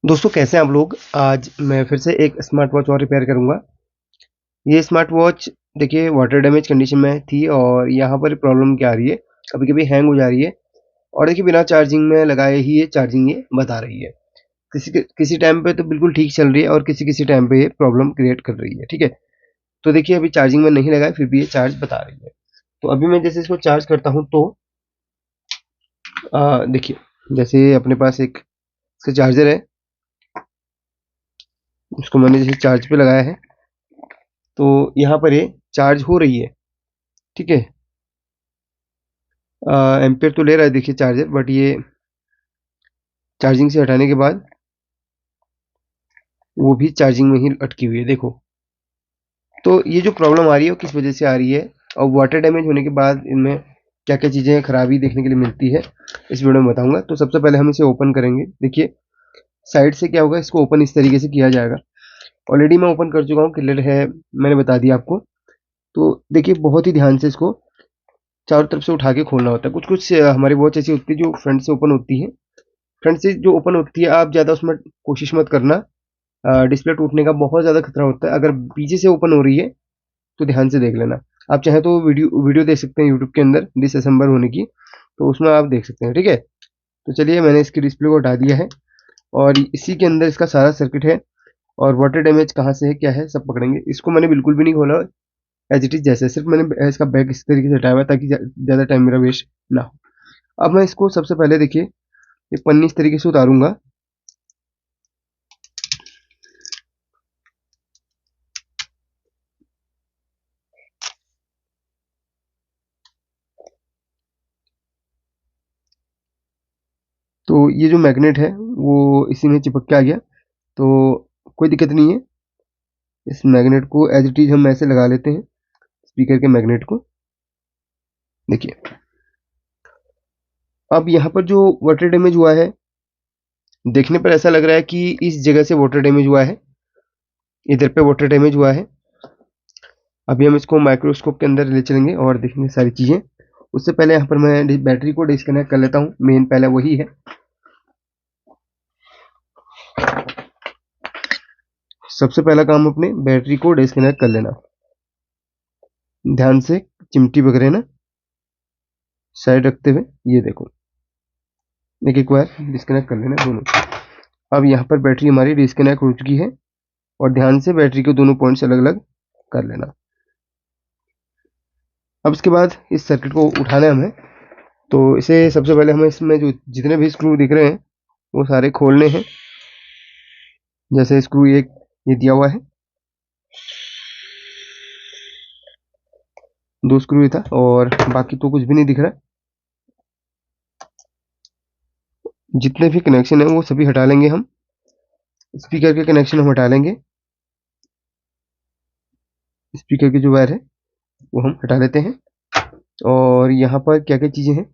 दोस्तों कैसे हैं आप लोग। आज मैं फिर से एक स्मार्ट वॉच और रिपेयर करूंगा। ये स्मार्ट वॉच देखिए वाटर डैमेज कंडीशन में थी और यहाँ पर प्रॉब्लम क्या आ रही है, कभी कभी हैंग हो जा रही है और देखिए बिना चार्जिंग में लगाए ही ये चार्जिंग ये बता रही है। किसी टाइम पे तो बिल्कुल ठीक चल रही है और किसी किसी टाइम पे ये प्रॉब्लम क्रिएट कर रही है। ठीक है, तो देखिए अभी चार्जिंग में नहीं लगाए फिर भी ये चार्ज बता रही है। तो अभी मैं जैसे इसको चार्ज करता हूँ तो देखिए जैसे अपने पास एक इसका चार्जर है, उसको मैंने जैसे चार्ज पे लगाया है तो यहाँ पर ये चार्ज हो रही है। ठीक है, एम्पेयर तो ले रहा है देखिए चार्जर, बट ये चार्जिंग से हटाने के बाद वो भी चार्जिंग में ही अटकी हुई है। देखो, तो ये जो प्रॉब्लम आ रही है वो किस वजह से आ रही है और वाटर डैमेज होने के बाद इनमें क्या क्या चीज़ें खराबी देखने के लिए मिलती है इस वीडियो में बताऊंगा। तो सबसे पहले हम इसे ओपन करेंगे। देखिए साइड से क्या होगा, इसको ओपन इस तरीके से किया जाएगा। ऑलरेडी मैं ओपन कर चुका हूँ, क्लियर है, मैंने बता दिया आपको। तो देखिए बहुत ही ध्यान से इसको चारों तरफ से उठा के खोलना होता है। कुछ कुछ हमारी वॉच ऐसी होती है जो फ्रंट से ओपन होती है। फ्रंट से जो ओपन होती है आप ज़्यादा उसमें कोशिश मत करना, डिस्प्ले टूटने का बहुत ज़्यादा खतरा होता है। अगर पीछे से ओपन हो रही है तो ध्यान से देख लेना। आप चाहे तो वीडियो वीडियो देख सकते हैं यूट्यूब के अंदर डिसअसेंबल होने की, तो उसमें आप देख सकते हैं। ठीक है, तो चलिए मैंने इसकी डिस्प्ले को हटा दिया है और इसी के अंदर इसका सारा सर्किट है और वाटर डैमेज कहाँ से है क्या है सब पकड़ेंगे। इसको मैंने बिल्कुल भी नहीं खोला एज इट इज जैसे, सिर्फ मैंने इसका बैक इस तरीके से हटाया हुआ ताकि ज़्यादा टाइम मेरा वेस्ट ना हो। अब मैं इसको सबसे पहले देखिए ये पन्नी इस तरीके से उतारूंगा। तो ये जो मैग्नेट है वो इसी में चिपक के आ गया, तो कोई दिक्कत नहीं है। इस मैग्नेट को एज इट इज हम ऐसे लगा लेते हैं, स्पीकर के मैग्नेट को। देखिए अब यहाँ पर जो वाटर डैमेज हुआ है, देखने पर ऐसा लग रहा है कि इस जगह से वाटर डैमेज हुआ है, इधर पे वाटर डैमेज हुआ है। अभी हम इसको माइक्रोस्कोप के अंदर ले चलेंगे और देखेंगे सारी चीज़ें। उससे पहले यहाँ पर मैं बैटरी को डिस्कनेक्ट कर लेता हूँ, मेन पहले वही है। सबसे पहला काम अपने बैटरी को डिस्कनेक्ट कर लेना। ध्यान से चिमटी पकड़े ना, साइड रखते हुए। ये देखो एक एक बार डिस्कनेक्ट कर लेना दोनों। अब यहाँ पर बैटरी हमारी डिस्कनेक्ट हो चुकी है और ध्यान से बैटरी के दोनों पॉइंट्स अलग अलग कर लेना। अब इसके बाद इस सर्किट को उठाना है हमें, तो इसे सबसे पहले हमें इसमें जो जितने भी स्क्रू दिख रहे हैं वो सारे खोलने हैं। जैसे स्क्रू एक ये दिया हुआ है, दो स्क्रू था और बाकी तो कुछ भी नहीं दिख रहा। जितने भी कनेक्शन है वो सभी हटा लेंगे हम। स्पीकर के कनेक्शन हम हटा लेंगे, स्पीकर की जो वायर है वो हम हटा लेते हैं। और यहाँ पर क्या क्या चीज़ें हैं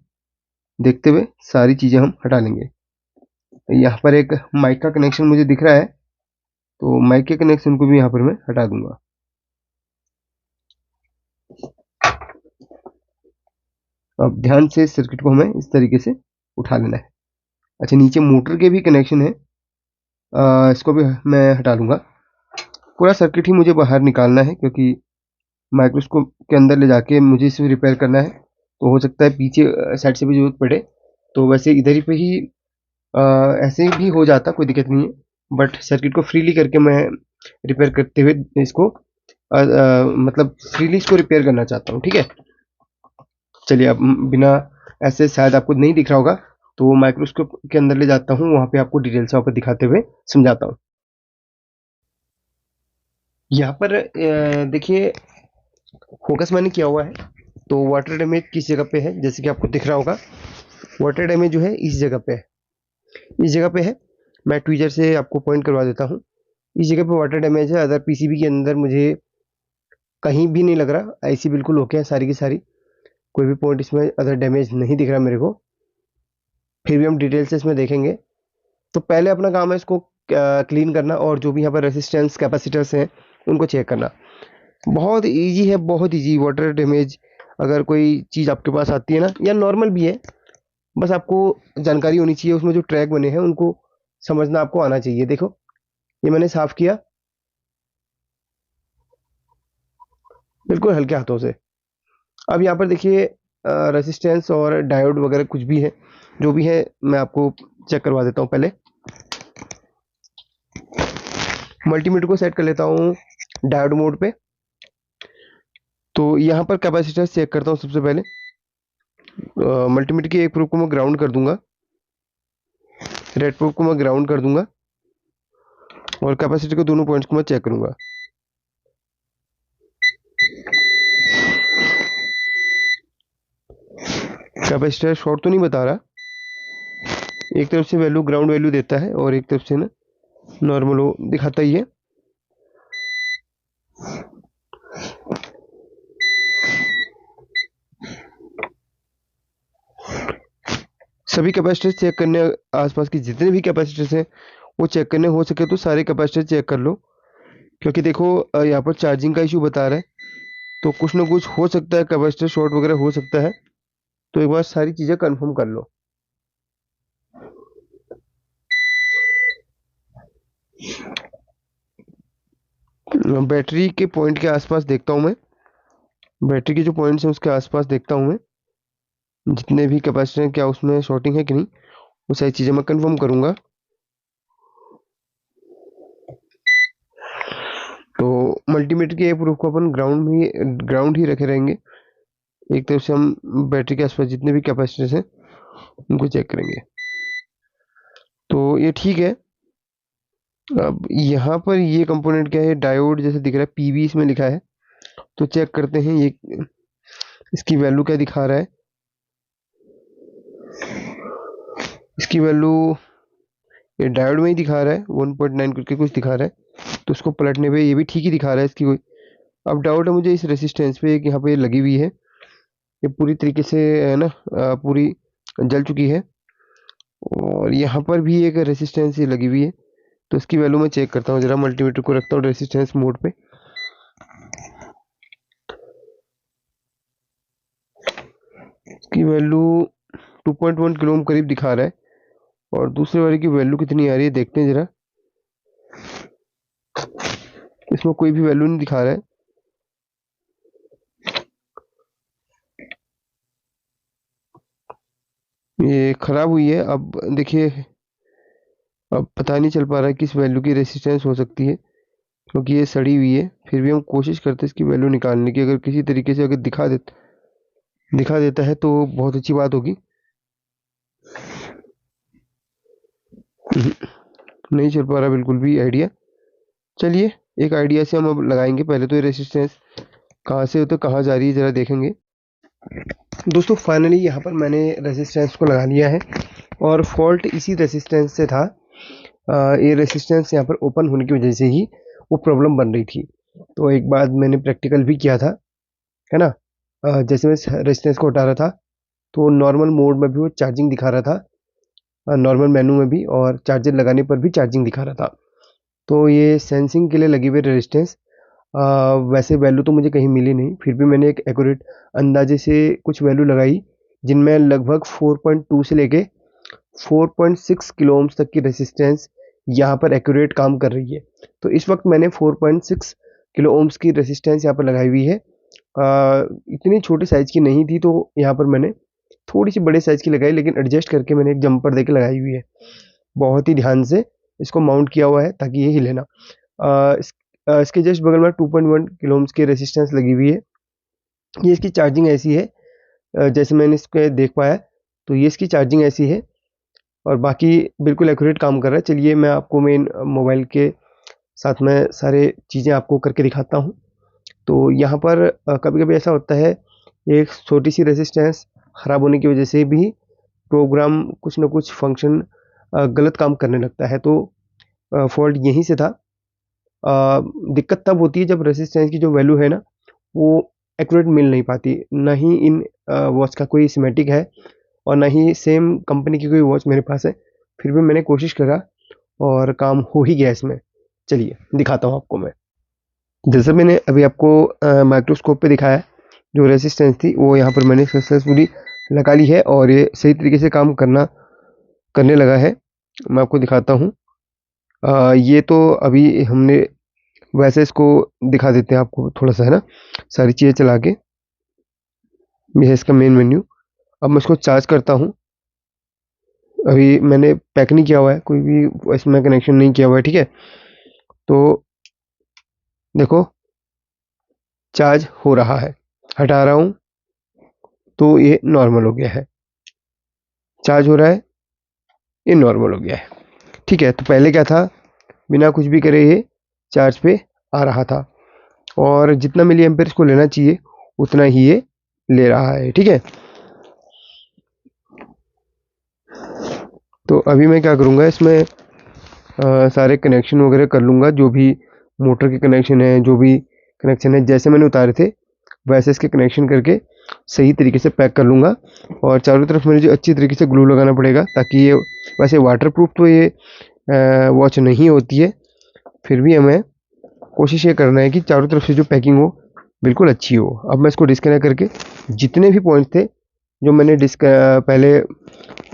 देखते हुए सारी चीज़ें हम हटा लेंगे। यहाँ पर एक माइक का कनेक्शन मुझे दिख रहा है, तो माइक के कनेक्शन को भी यहाँ पर मैं हटा दूंगा। अब ध्यान से इस सर्किट को हमें इस तरीके से उठा लेना है। अच्छा, नीचे मोटर के भी कनेक्शन है, इसको भी मैं हटा लूँगा। पूरा सर्किट ही मुझे बाहर निकालना है क्योंकि माइक्रोस्कोप के अंदर ले जाके मुझे इसे रिपेयर करना है। तो हो सकता है पीछे साइड से भी ज़रूरत पड़े, तो वैसे इधर ही पे ही ऐसे भी हो जाता, कोई दिक्कत नहीं है। बट सर्किट को फ्रीली करके मैं रिपेयर करते हुए इसको मतलब फ्रीली इसको रिपेयर करना चाहता हूँ। ठीक है, चलिए अब बिना ऐसे शायद आपको नहीं दिख रहा होगा, तो माइक्रोस्कोप के अंदर ले जाता हूँ, वहाँ पे आपको डिटेल से वहाँ पर दिखाते हुए समझाता हूँ। यहाँ पर देखिए फोकस मैंने किया हुआ है, तो वाटर डैमेज किस जगह पे है जैसे कि आपको दिख रहा होगा। वाटर डैमेज जो है इस जगह पे है, इस जगह पे है। मैं ट्वीजर से आपको पॉइंट करवा देता हूँ। इस जगह पे वाटर डैमेज है। अदर पीसीबी के अंदर मुझे कहीं भी नहीं लग रहा, ऐसी बिल्कुल ओके है सारी की सारी, कोई भी पॉइंट इसमें अदर डैमेज नहीं दिख रहा मेरे को। फिर भी हम डिटेल से इसमें देखेंगे। तो पहले अपना काम है इसको क्लीन करना और जो भी यहाँ पर रेसिस्टेंस कैपेसिटर्स हैं उनको चेक करना। बहुत इजी है, बहुत इजी। वाटर डैमेज अगर कोई चीज़ आपके पास आती है ना, या नॉर्मल भी है, बस आपको जानकारी होनी चाहिए। उसमें जो ट्रैक बने हैं उनको समझना आपको आना चाहिए। देखो ये मैंने साफ किया बिल्कुल हल्के हाथों से। अब यहाँ पर देखिए रेसिस्टेंस और डायोड वगैरह कुछ भी है, जो भी है मैं आपको चेक करवा देता हूँ। पहले मल्टीमीटर को सेट कर लेता हूँ डायोड मोड पे। तो यहाँ पर कैपेसिटर चेक करता हूँ सबसे पहले। मल्टीमीटर की एक प्रूफ को मैं ग्राउंड कर दूंगा, रेड प्रूफ को मैं ग्राउंड कर दूंगा, और कैपेसिटर के दोनों पॉइंट्स को मैं चेक करूंगा। कैपेसिटर शॉर्ट तो नहीं बता रहा, एक तरफ से वैल्यू ग्राउंड वैल्यू देता है और एक तरफ से ना नॉर्मल वो दिखाता ही है। सभी कैपेसिटर चेक करने, आसपास की जितने भी कैपेसिटर्स हैं वो चेक करने, हो सके तो सारे कैपेसिटर चेक कर लो, क्योंकि देखो यहाँ पर चार्जिंग का इशू बता रहा है, तो कुछ ना कुछ हो सकता है, कैपेसिटर शॉर्ट वगैरह हो सकता है। तो एक बार सारी चीज़ें कंफर्म कर लो। बैटरी के पॉइंट के आसपास देखता हूँ मैं, बैटरी के जो पॉइंट्स हैं उसके आसपास देखता हूँ मैं, जितने भी कैपेसिटर हैं क्या उसमें शॉर्टिंग है कि नहीं, वो सारी चीज़ें मैं कंफर्म करूँगा। तो मल्टीमीटर के प्रूफ को अपन ग्राउंड ही रखे रहेंगे। एक तरफ से हम बैटरी के आसपास जितने भी कैपेसिटर्स हैं उनको चेक करेंगे। तो ये ठीक है। अब यहाँ पर ये कंपोनेंट क्या है, डायोड जैसे दिख रहा है, पीवी इसमें लिखा है। तो चेक करते हैं ये इसकी वैल्यू क्या दिखा रहा है। इसकी वैल्यू ये डायोड में ही दिखा रहा है, 1.9 करके कुछ दिखा रहा है। तो उसको पलटने पे ये भी ठीक ही दिखा रहा है इसकी कोई। अब डाउट है मुझे इस रेसिस्टेंस पे, एक यहाँ पे लगी हुई है, ये पूरी तरीके से है ना पूरी जल चुकी है, और यहाँ पर भी एक रेसिस्टेंस लगी हुई है। तो इसकी वैल्यू मैं चेक करता हूँ, जरा मल्टीमीटर को रखता हूँ रेसिस्टेंस मोड पे। इसकी वैल्यू 2.1 किलो ओम करीब दिखा रहा है, और दूसरे वाले की वैल्यू कितनी आ रही है देखते हैं जरा। इसमें कोई भी वैल्यू नहीं दिखा रहा है। ये खराब हुई है। अब देखिए, अब पता नहीं चल पा रहा है किस वैल्यू की रेसिस्टेंस हो सकती है, क्योंकि ये सड़ी हुई है। फिर भी हम कोशिश करते हैं इसकी वैल्यू निकालने की, अगर किसी तरीके से अगर दिखा देता है तो बहुत अच्छी बात होगी। नहीं चल पा रहा बिल्कुल भी आइडिया। चलिए एक आइडिया से हम अब लगाएंगे। पहले तो ये रेसिस्टेंस कहाँ से होते कहाँ जा रही है जरा देखेंगे। दोस्तों फाइनली यहाँ पर मैंने रेसिस्टेंस को लगा लिया है, और फॉल्ट इसी रेसिस्टेंस से था। ये रेसिस्टेंस यहाँ पर ओपन होने की वजह से ही वो प्रॉब्लम बन रही थी। तो एक बार मैंने प्रैक्टिकल भी किया था, है ना। जैसे मैं रेजिस्टेंस को हटा रहा था तो नॉर्मल मोड में भी वो चार्जिंग दिखा रहा था, नॉर्मल मेनू में भी, और चार्जर लगाने पर भी चार्जिंग दिखा रहा था। तो ये सेंसिंग के लिए लगी हुई रेजिस्टेंस, वैसे वैल्यू तो मुझे कहीं मिली नहीं, फिर भी मैंने एक एक्यूरेट अंदाजे से कुछ वैल्यू लगाई, जिनमें लगभग 4.2 से लेके 4.6 किलो ओम्स तक की रेजिस्टेंस यहाँ पर एक्यूरेट काम कर रही है। तो इस वक्त मैंने 4.6 किलो ओम्स की रेजिस्टेंस यहाँ पर लगाई हुई है। इतनी छोटे साइज़ की नहीं थी, तो यहाँ पर मैंने थोड़ी सी बड़े साइज़ की लगाई, लेकिन एडजस्ट करके मैंने एक जंपर देके लगाई हुई है। बहुत ही ध्यान से इसको माउंट किया हुआ है ताकि ये हिले ना। इसके जस्ट बगल में 2.1 किलो ओम्स की रेजिस्टेंस लगी हुई है। ये इसकी चार्जिंग ऐसी है, जैसे मैंने इसको देख पाया, तो ये इसकी चार्जिंग ऐसी है, और बाकी बिल्कुल एक्यूरेट काम कर रहा है। चलिए मैं आपको मेन मोबाइल के साथ में सारे चीज़ें आपको करके दिखाता हूँ। तो यहाँ पर कभी-कभी ऐसा होता है, एक छोटी सी रेजिस्टेंस ख़राब होने की वजह से भी प्रोग्राम कुछ ना कुछ फंक्शन गलत काम करने लगता है। तो फॉल्ट यहीं से था। दिक्कत तब होती है जब रेजिस्टेंस की जो वैल्यू है ना वो एक्यूरेट मिल नहीं पाती। ना ही इन वॉच का कोई सिमेटिक है, और ना ही सेम कंपनी की कोई वॉच मेरे पास है। फिर भी मैंने कोशिश करा और काम हो ही गया इसमें। चलिए दिखाता हूँ आपको मैं। जैसे मैंने अभी आपको माइक्रोस्कोप पे दिखाया, जो रेजिस्टेंस थी वो यहाँ पर मैंने सक्सेसफुली लगा ली है, और ये सही तरीके से काम करने लगा है। मैं आपको दिखाता हूँ। ये तो अभी हमने वैसे इसको दिखा देते हैं आपको थोड़ा सा, है ना, सारी चीज़ें चला के। ये है इसका मेन मेन्यू। अब मैं इसको चार्ज करता हूँ। अभी मैंने पैक नहीं किया हुआ है, कोई भी इसमें कनेक्शन नहीं किया हुआ है, ठीक है। तो देखो चार्ज हो रहा है, हटा रहा हूँ तो ये नॉर्मल हो गया है, चार्ज हो रहा है, ये नॉर्मल हो गया है, ठीक है। तो पहले क्या था, बिना कुछ भी करे ये चार्ज पे आ रहा था, और जितना मिली एम्पेयर इसको लेना चाहिए उतना ही ये ले रहा है, ठीक है। तो अभी मैं क्या करूँगा, इसमें सारे कनेक्शन वगैरह कर लूँगा, जो भी मोटर के कनेक्शन है, जो भी कनेक्शन है जैसे मैंने उतारे थे वैसे इसके कनेक्शन करके सही तरीके से पैक कर लूँगा। और चारों तरफ मुझे अच्छी तरीके से ग्लू लगाना पड़ेगा, ताकि ये, वैसे वाटरप्रूफ तो ये वॉच नहीं होती है, फिर भी हमें कोशिश ये करना है कि चारों तरफ से जो पैकिंग हो बिल्कुल अच्छी हो। अब मैं इसको डिस्कनेक्ट करके जितने भी पॉइंट्स थे जो मैंने पहले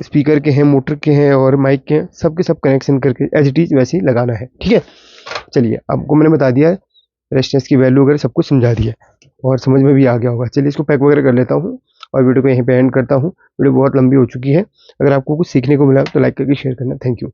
स्पीकर के हैं, मोटर के हैं और माइक के हैं, सब के सब कनेक्शन करके एज इट इज वैसे ही लगाना है, ठीक है। चलिए, आपको मैंने बता दिया है, रेजिस्टेंस की वैल्यू वगैरह सब कुछ समझा दिया और समझ में भी आ गया होगा। चलिए इसको पैक वगैरह कर लेता हूँ और वीडियो को यहीं पे एंड करता हूँ। वीडियो बहुत लंबी हो चुकी है। अगर आपको कुछ सीखने को मिला तो लाइक करके शेयर करना। Thank you.